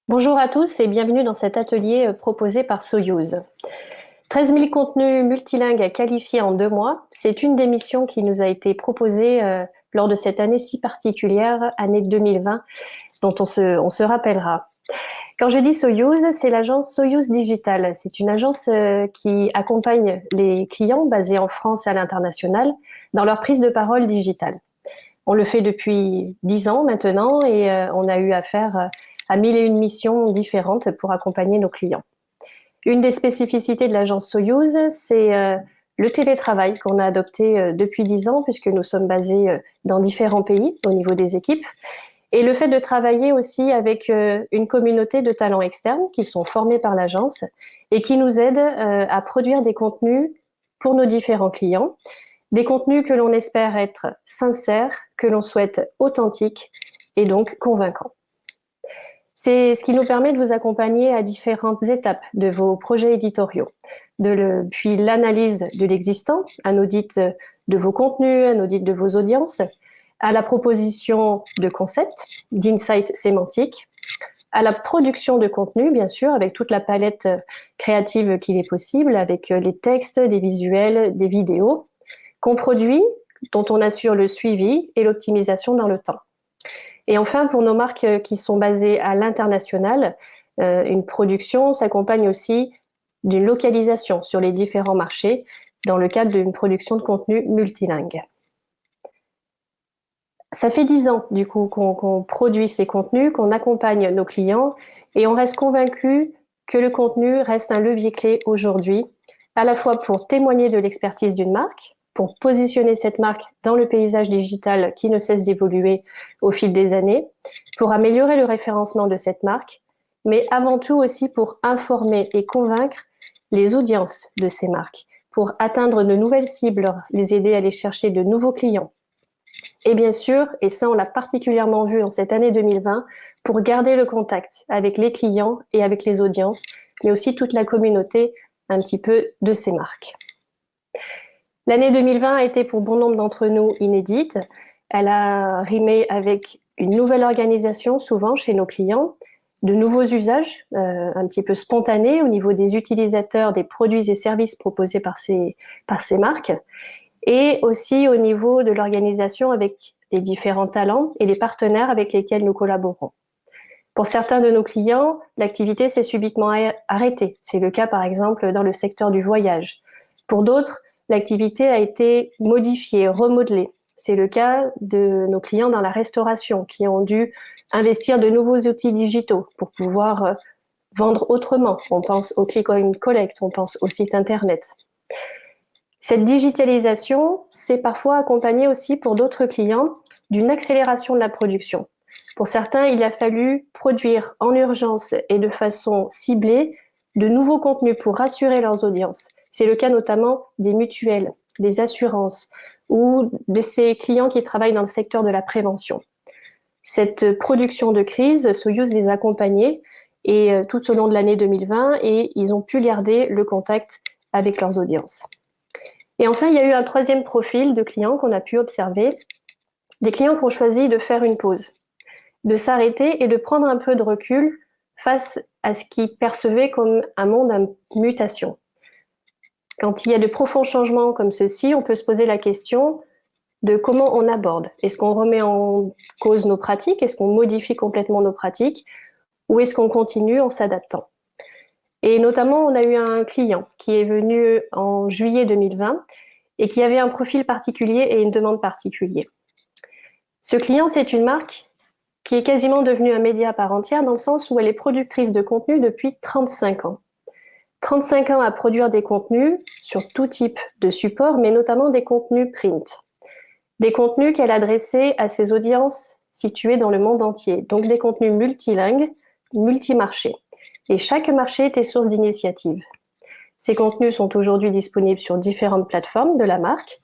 Bonjour à tous et bienvenue dans cet atelier proposé par Soyouz. 13 000 contenus multilingues à qualifier en 2 mois, c'est une des missions qui nous a été proposée lors de cette année si particulière, année 2020, dont on se rappellera. Quand je dis Soyouz, c'est l'agence Soyouz Digital. C'est une agence qui accompagne les clients basés en France et à l'international dans leur prise de parole digitale. On le fait depuis 10 ans maintenant et on a eu affaire à 1001 missions différentes pour accompagner nos clients. Une des spécificités de l'agence Soyouz, c'est le télétravail qu'on a adopté depuis 10 ans puisque nous sommes basés dans différents pays au niveau des équipes. Et le fait de travailler aussi avec une communauté de talents externes qui sont formés par l'agence et qui nous aident à produire des contenus pour nos différents clients. Des contenus que l'on espère être sincères, que l'on souhaite authentiques et donc convaincants. C'est ce qui nous permet de vous accompagner à différentes étapes de vos projets éditoriaux, puis l'analyse de l'existant, un audit de vos contenus, un audit de vos audiences, à la proposition de concepts, d'insights sémantiques, à la production de contenu, bien sûr, avec toute la palette créative qu'il est possible, avec les textes, des visuels, des vidéos, qu'on produit, dont on assure le suivi et l'optimisation dans le temps. Et enfin, pour nos marques qui sont basées à l'international, une production s'accompagne aussi d'une localisation sur les différents marchés dans le cadre d'une production de contenu multilingue. Ça fait 10 ans, du coup, qu'on produit ces contenus, qu'on accompagne nos clients et on reste convaincu que le contenu reste un levier clé aujourd'hui, à la fois pour témoigner de l'expertise d'une marque, pour positionner cette marque dans le paysage digital qui ne cesse d'évoluer au fil des années, pour améliorer le référencement de cette marque, mais avant tout aussi pour informer et convaincre les audiences de ces marques, pour atteindre de nouvelles cibles, les aider à aller chercher de nouveaux clients. Et bien sûr, et ça on l'a particulièrement vu en cette année 2020, pour garder le contact avec les clients et avec les audiences, mais aussi toute la communauté un petit peu de ces marques. L'année 2020 a été pour bon nombre d'entre nous inédite. Elle a rimé avec une nouvelle organisation, souvent chez nos clients, de nouveaux usages un petit peu spontanés au niveau des utilisateurs, des produits et services proposés par ces marques, et aussi au niveau de l'organisation avec les différents talents et les partenaires avec lesquels nous collaborons. Pour certains de nos clients, l'activité s'est subitement arrêtée. C'est le cas par exemple dans le secteur du voyage. Pour d'autres, l'activité a été modifiée, remodelée. C'est le cas de nos clients dans la restauration qui ont dû investir de nouveaux outils digitaux pour pouvoir vendre autrement. On pense au click and collect, on pense au site internet. Cette digitalisation s'est parfois accompagnée aussi pour d'autres clients d'une accélération de la production. Pour certains, il a fallu produire en urgence et de façon ciblée de nouveaux contenus pour rassurer leurs audiences. C'est le cas notamment des mutuelles, des assurances ou de ces clients qui travaillent dans le secteur de la prévention. Cette production de crise, Soyouz les a accompagnés et tout au long de l'année 2020 et ils ont pu garder le contact avec leurs audiences. Et enfin, il y a eu un troisième profil de clients qu'on a pu observer, des clients qui ont choisi de faire une pause, de s'arrêter et de prendre un peu de recul face à ce qu'ils percevaient comme un monde en mutation. Quand il y a de profonds changements comme ceux-ci, on peut se poser la question de comment on aborde. Est-ce qu'on remet en cause nos pratiques? Est-ce qu'on modifie complètement nos pratiques? Ou est-ce qu'on continue en s'adaptant? Et notamment, on a eu un client qui est venu en juillet 2020 et qui avait un profil particulier et une demande particulière. Ce client, c'est une marque qui est quasiment devenue un média à part entière dans le sens où elle est productrice de contenu depuis 35 ans. 35 ans à produire des contenus sur tout type de support, mais notamment des contenus print. Des contenus qu'elle adressait à ses audiences situées dans le monde entier, donc des contenus multilingues, multimarchés. Et chaque marché était source d'initiative. Ces contenus sont aujourd'hui disponibles sur différentes plateformes de la marque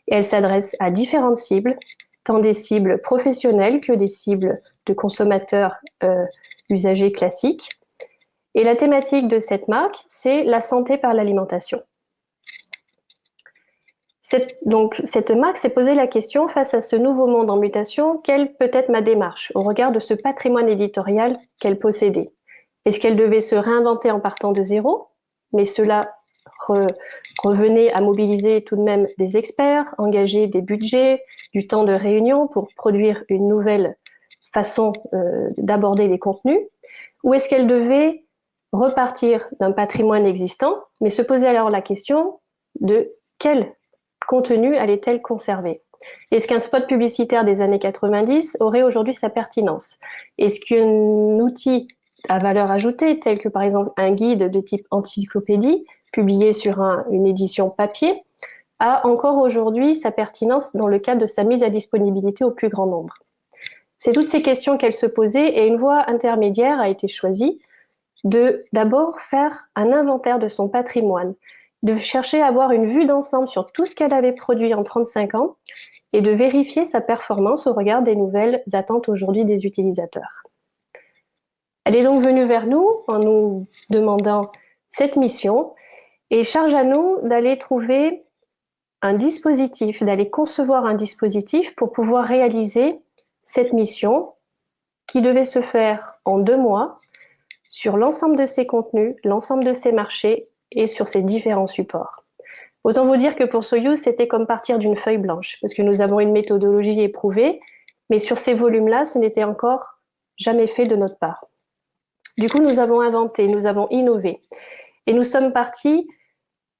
et elles s'adressent à différentes cibles, tant des cibles professionnelles que des cibles de consommateurs usagers classiques. Et la thématique de cette marque, c'est la santé par l'alimentation. Cette marque s'est posé la question, face à ce nouveau monde en mutation, quelle peut être ma démarche au regard de ce patrimoine éditorial qu'elle possédait? Est-ce qu'elle devait se réinventer en partant de zéro? Mais cela revenait à mobiliser tout de même des experts, engager des budgets, du temps de réunion pour produire une nouvelle façon d'aborder les contenus? Ou est-ce qu'elle devait repartir d'un patrimoine existant, mais se poser alors la question de quel contenu allait-elle conserver? Est-ce qu'un spot publicitaire des années 90 aurait aujourd'hui sa pertinence? Est-ce qu'un outil à valeur ajoutée, tel que par exemple un guide de type encyclopédie, publié sur une édition papier, a encore aujourd'hui sa pertinence dans le cadre de sa mise à disponibilité au plus grand nombre? C'est toutes ces questions qu'elle se posait et une voie intermédiaire a été choisie de d'abord faire un inventaire de son patrimoine, de chercher à avoir une vue d'ensemble sur tout ce qu'elle avait produit en 35 ans et de vérifier sa performance au regard des nouvelles attentes aujourd'hui des utilisateurs. Elle est donc venue vers nous en nous demandant cette mission et charge à nous d'aller trouver un dispositif, d'aller concevoir un dispositif pour pouvoir réaliser cette mission qui devait se faire en 2 mois sur l'ensemble de ses contenus, l'ensemble de ses marchés et sur ses différents supports. Autant vous dire que pour Soyuz, c'était comme partir d'une feuille blanche, parce que nous avons une méthodologie éprouvée, mais sur ces volumes-là, ce n'était encore jamais fait de notre part. Du coup, nous avons inventé, nous avons innové, et nous sommes partis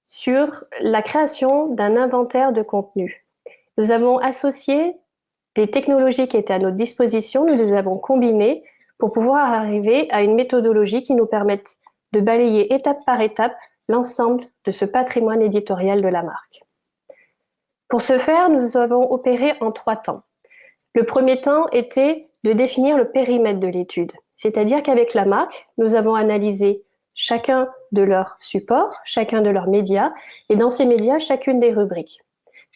sur la création d'un inventaire de contenu. Nous avons associé des technologies qui étaient à notre disposition, nous les avons combinées pour pouvoir arriver à une méthodologie qui nous permette de balayer étape par étape l'ensemble de ce patrimoine éditorial de la marque. Pour ce faire, nous avons opéré en 3 temps. Le premier temps était de définir le périmètre de l'étude, c'est-à-dire qu'avec la marque, nous avons analysé chacun de leurs supports, chacun de leurs médias, et dans ces médias, chacune des rubriques.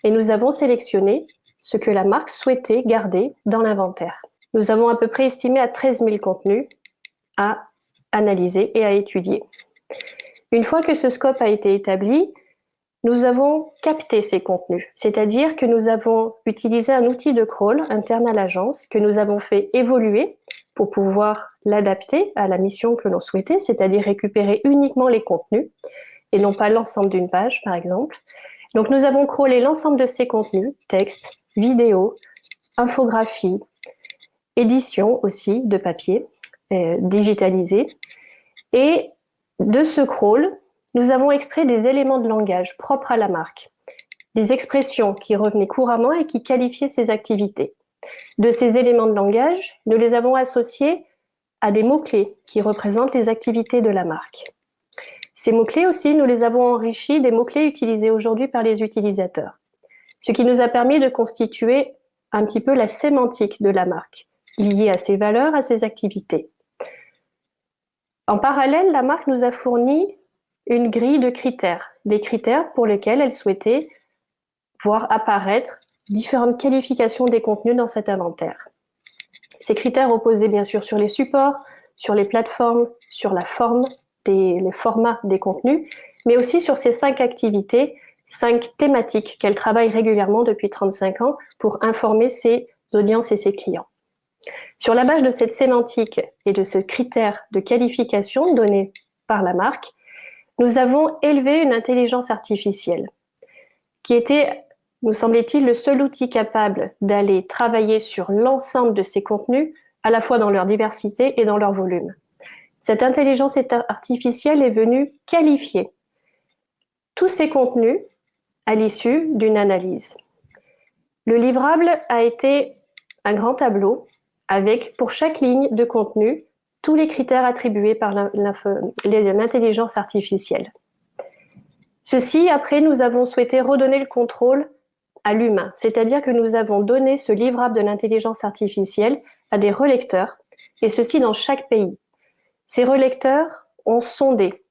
Et nous avons sélectionné ce que la marque souhaitait garder dans l'inventaire. Nous avons à peu près estimé à 13 000 contenus à analyser et à étudier. Une fois que ce scope a été établi, nous avons capté ces contenus, c'est-à-dire que nous avons utilisé un outil de crawl interne à l'agence que nous avons fait évoluer pour pouvoir l'adapter à la mission que l'on souhaitait, c'est-à-dire récupérer uniquement les contenus et non pas l'ensemble d'une page, par exemple. Donc nous avons crawlé l'ensemble de ces contenus, texte, vidéo, infographie, édition aussi de papier, digitalisé. Et de ce crawl, nous avons extrait des éléments de langage propres à la marque, des expressions qui revenaient couramment et qui qualifiaient ses activités. De ces éléments de langage, nous les avons associés à des mots-clés qui représentent les activités de la marque. Ces mots-clés aussi, nous les avons enrichis des mots-clés utilisés aujourd'hui par les utilisateurs, ce qui nous a permis de constituer un petit peu la sémantique de la marque, liée à ses valeurs, à ses activités. En parallèle, la marque nous a fourni une grille de critères, des critères pour lesquels elle souhaitait voir apparaître différentes qualifications des contenus dans cet inventaire. Ces critères reposaient bien sûr sur les supports, sur les plateformes, sur la forme, les formats des contenus, mais aussi sur ces 5 activités, 5 thématiques qu'elle travaille régulièrement depuis 35 ans pour informer ses audiences et ses clients. Sur la base de cette sémantique et de ce critère de qualification donné par la marque, nous avons élevé une intelligence artificielle qui était, nous semblait-il, le seul outil capable d'aller travailler sur l'ensemble de ces contenus, à la fois dans leur diversité et dans leur volume. Cette intelligence artificielle est venue qualifier tous ces contenus à l'issue d'une analyse. Le livrable a été un grand tableau avec, pour chaque ligne de contenu, tous les critères attribués par l'intelligence artificielle. Ceci, après, nous avons souhaité redonner le contrôle à l'humain, c'est-à-dire que nous avons donné ce livrable de l'intelligence artificielle à des relecteurs, et ceci dans chaque pays. Ces relecteurs ont sondé,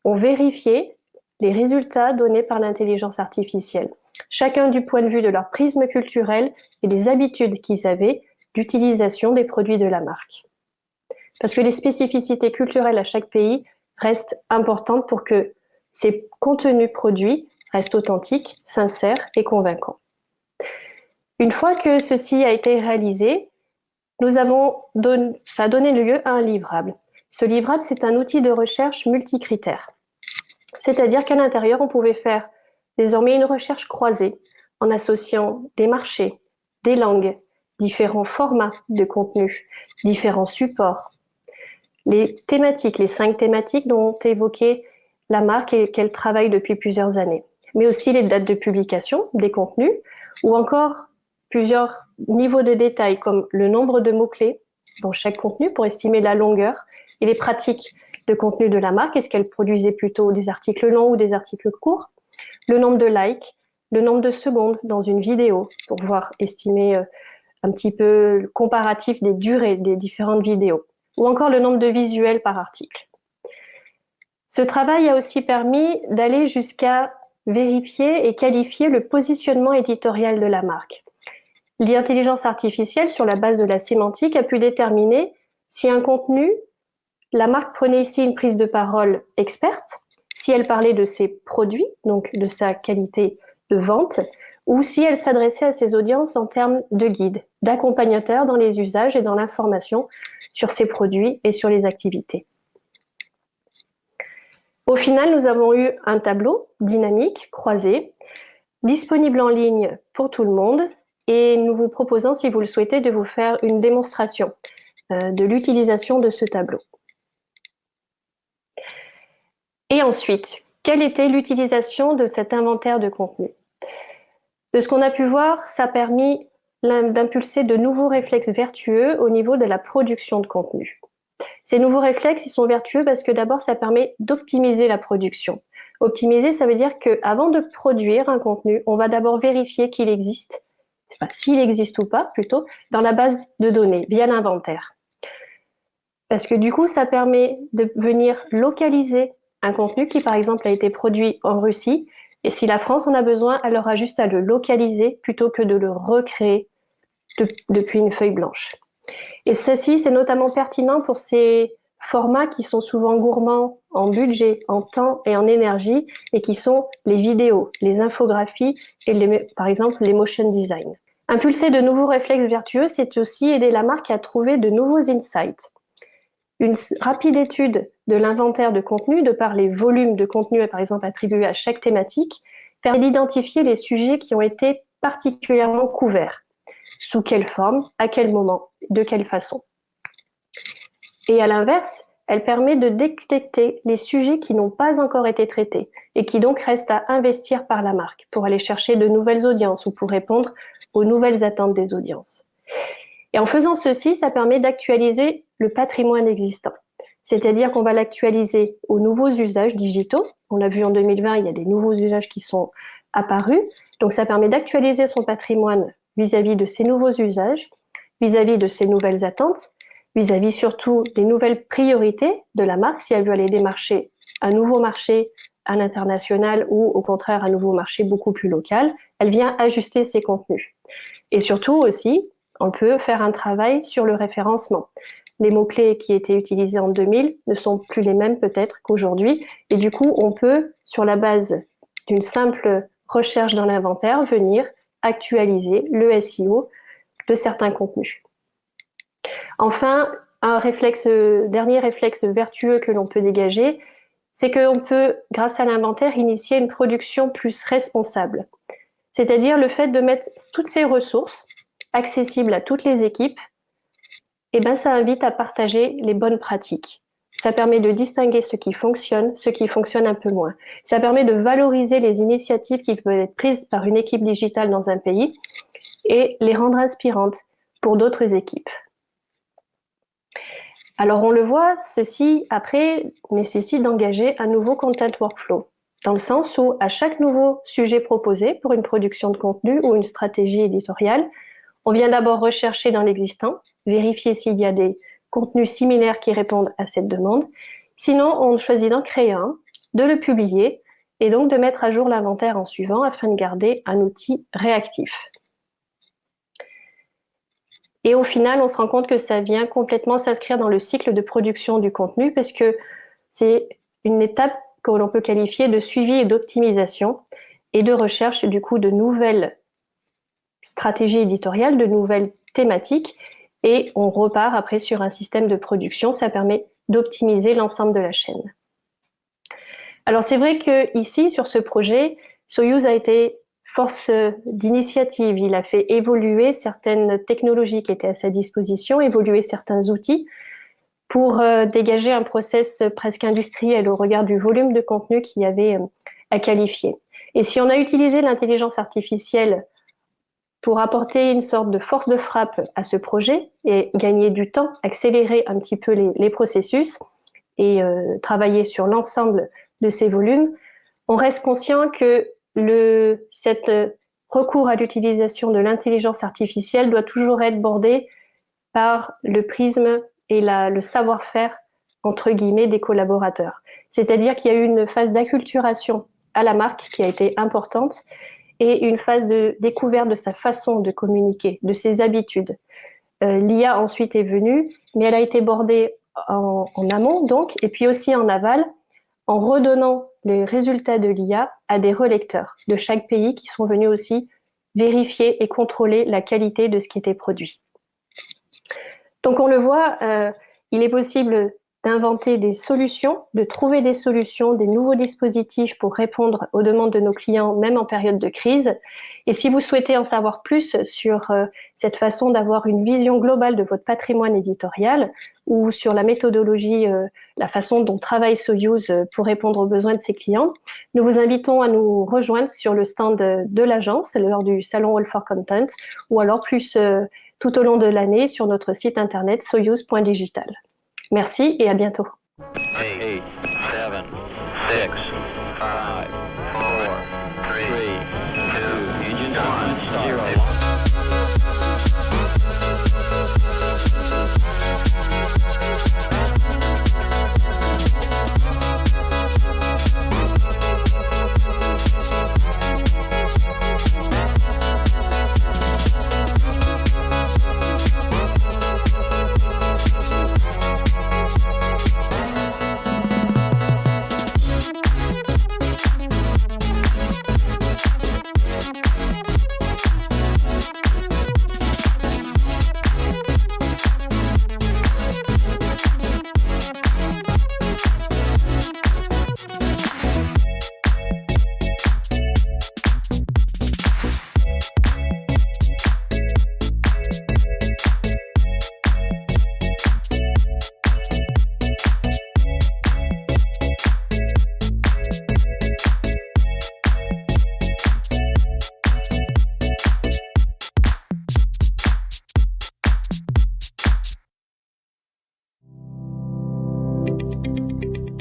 ont vérifié les résultats donnés par l'intelligence artificielle, chacun du point de vue de leur prisme culturel et des habitudes qu'ils avaient d'utilisation des produits de la marque. Parce que les spécificités culturelles à chaque pays restent importantes pour que ces contenus produits restent authentiques, sincères et convaincants. Une fois que ceci a été réalisé, ça a donné lieu à un livrable Ce livrable, c'est un outil de recherche multicritère. C'est-à-dire qu'à l'intérieur, on pouvait faire désormais une recherche croisée en associant des marchés, des langues, différents formats de contenu, différents supports, les thématiques, les 5 thématiques dont évoquait la marque et qu'elle travaille depuis plusieurs années, mais aussi les dates de publication des contenus ou encore plusieurs niveaux de détail comme le nombre de mots-clés dans chaque contenu pour estimer la longueur et les pratiques de contenu de la marque. Est-ce qu'elle produisait plutôt des articles longs ou des articles courts? Le nombre de likes, le nombre de secondes dans une vidéo pour pouvoir estimer un petit peu le comparatif des durées des différentes vidéos, ou encore le nombre de visuels par article. Ce travail a aussi permis d'aller jusqu'à vérifier et qualifier le positionnement éditorial de la marque. L'intelligence artificielle, sur la base de la sémantique, a pu déterminer si un contenu, la marque prenait ici une prise de parole experte, si elle parlait de ses produits, donc de sa qualité de vente, ou si elle s'adressait à ses audiences en termes de guide, d'accompagnateur dans les usages et dans l'information sur ses produits et sur les activités. Au final, nous avons eu un tableau dynamique, croisé, disponible en ligne pour tout le monde, et nous vous proposons, si vous le souhaitez, de vous faire une démonstration de l'utilisation de ce tableau. Et ensuite, quelle était l'utilisation de cet inventaire de contenu? De ce qu'on a pu voir, ça a permis d'impulser de nouveaux réflexes vertueux au niveau de la production de contenu. Ces nouveaux réflexes, ils sont vertueux parce que d'abord, ça permet d'optimiser la production. Optimiser, ça veut dire qu'avant de produire un contenu, on va d'abord vérifier qu'il existe, enfin, s'il existe ou pas plutôt, dans la base de données, via l'inventaire. Parce que du coup, ça permet de venir localiser un contenu qui, par exemple, a été produit en Russie, et si la France en a besoin, elle aura juste à le localiser plutôt que de le recréer depuis une feuille blanche. Et ceci, c'est notamment pertinent pour ces formats qui sont souvent gourmands en budget, en temps et en énergie, et qui sont les vidéos, les infographies et par exemple les motion design. Impulser de nouveaux réflexes vertueux, c'est aussi aider la marque à trouver de nouveaux insights. Une rapide étude de l'inventaire de contenu, de par les volumes de contenu, par exemple attribués à chaque thématique, permet d'identifier les sujets qui ont été particulièrement couverts. Sous quelle forme, à quel moment, de quelle façon. Et à l'inverse, elle permet de détecter les sujets qui n'ont pas encore été traités et qui donc restent à investir par la marque pour aller chercher de nouvelles audiences ou pour répondre aux nouvelles attentes des audiences. Et en faisant ceci, ça permet d'actualiser le patrimoine existant. C'est-à-dire qu'on va l'actualiser aux nouveaux usages digitaux. On l'a vu en 2020, il y a des nouveaux usages qui sont apparus. Donc ça permet d'actualiser son patrimoine vis-à-vis de ces nouveaux usages, vis-à-vis de ces nouvelles attentes, vis-à-vis surtout des nouvelles priorités de la marque, si elle veut aller démarcher un nouveau marché à l'international ou au contraire un nouveau marché beaucoup plus local, elle vient ajuster ses contenus. Et surtout aussi, on peut faire un travail sur le référencement. Les mots-clés qui étaient utilisés en 2000 ne sont plus les mêmes peut-être qu'aujourd'hui, et du coup, on peut, sur la base d'une simple recherche dans l'inventaire, venir actualiser le SEO de certains contenus. Enfin, dernier réflexe vertueux que l'on peut dégager, c'est qu'on peut, grâce à l'inventaire, initier une production plus responsable. C'est-à-dire le fait de mettre toutes ces ressources accessibles à toutes les équipes, et ben ça invite à partager les bonnes pratiques. Ça permet de distinguer ce qui fonctionne un peu moins. Ça permet de valoriser les initiatives qui peuvent être prises par une équipe digitale dans un pays et les rendre inspirantes pour d'autres équipes. Alors on le voit, ceci après nécessite d'engager un nouveau content workflow, dans le sens où à chaque nouveau sujet proposé pour une production de contenu ou une stratégie éditoriale, on vient d'abord rechercher dans l'existant, vérifier s'il y a des contenus similaires qui répondent à cette demande. Sinon, on choisit d'en créer un, de le publier et donc de mettre à jour l'inventaire en suivant afin de garder un outil réactif. Et au final, on se rend compte que ça vient complètement s'inscrire dans le cycle de production du contenu parce que c'est une étape que l'on peut qualifier de suivi et d'optimisation et de recherche du coup de nouvelles stratégies éditoriales, de nouvelles thématiques et on repart après sur un système de production. Ça permet d'optimiser l'ensemble de la chaîne. Alors c'est vrai que ici, sur ce projet, Soyuz a été force d'initiative. Il a fait évoluer certaines technologies qui étaient à sa disposition, évoluer certains outils pour dégager un process presque industriel au regard du volume de contenu qu'il y avait à qualifier. Et si on a utilisé l'intelligence artificielle pour apporter une sorte de force de frappe à ce projet et gagner du temps, accélérer un petit peu les processus et travailler sur l'ensemble de ces volumes, on reste conscient que cet recours à l'utilisation de l'intelligence artificielle doit toujours être bordé par le prisme et le savoir-faire, entre guillemets, des collaborateurs. C'est-à-dire qu'il y a eu une phase d'acculturation à la marque qui a été importante et une phase de découverte de sa façon de communiquer, de ses habitudes. L'IA ensuite est venue, mais elle a été bordée en amont, donc, et puis aussi en aval, en redonnant les résultats de l'IA à des relecteurs de chaque pays qui sont venus aussi vérifier et contrôler la qualité de ce qui était produit. Donc on le voit, il est possible d'inventer des solutions, de trouver des solutions, des nouveaux dispositifs pour répondre aux demandes de nos clients, même en période de crise. Et si vous souhaitez en savoir plus sur cette façon d'avoir une vision globale de votre patrimoine éditorial ou sur la méthodologie, la façon dont travaille Soyuz pour répondre aux besoins de ses clients, nous vous invitons à nous rejoindre sur le stand de l'agence lors du salon All for Content ou alors plus tout au long de l'année sur notre site internet soyuz.digital. Merci et à bientôt. 8, 7, 6, 5, 4, 3, 2, engine 1, 0.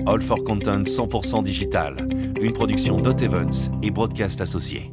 All for Content 100% digital, une production Dot Events et Broadcast Associés.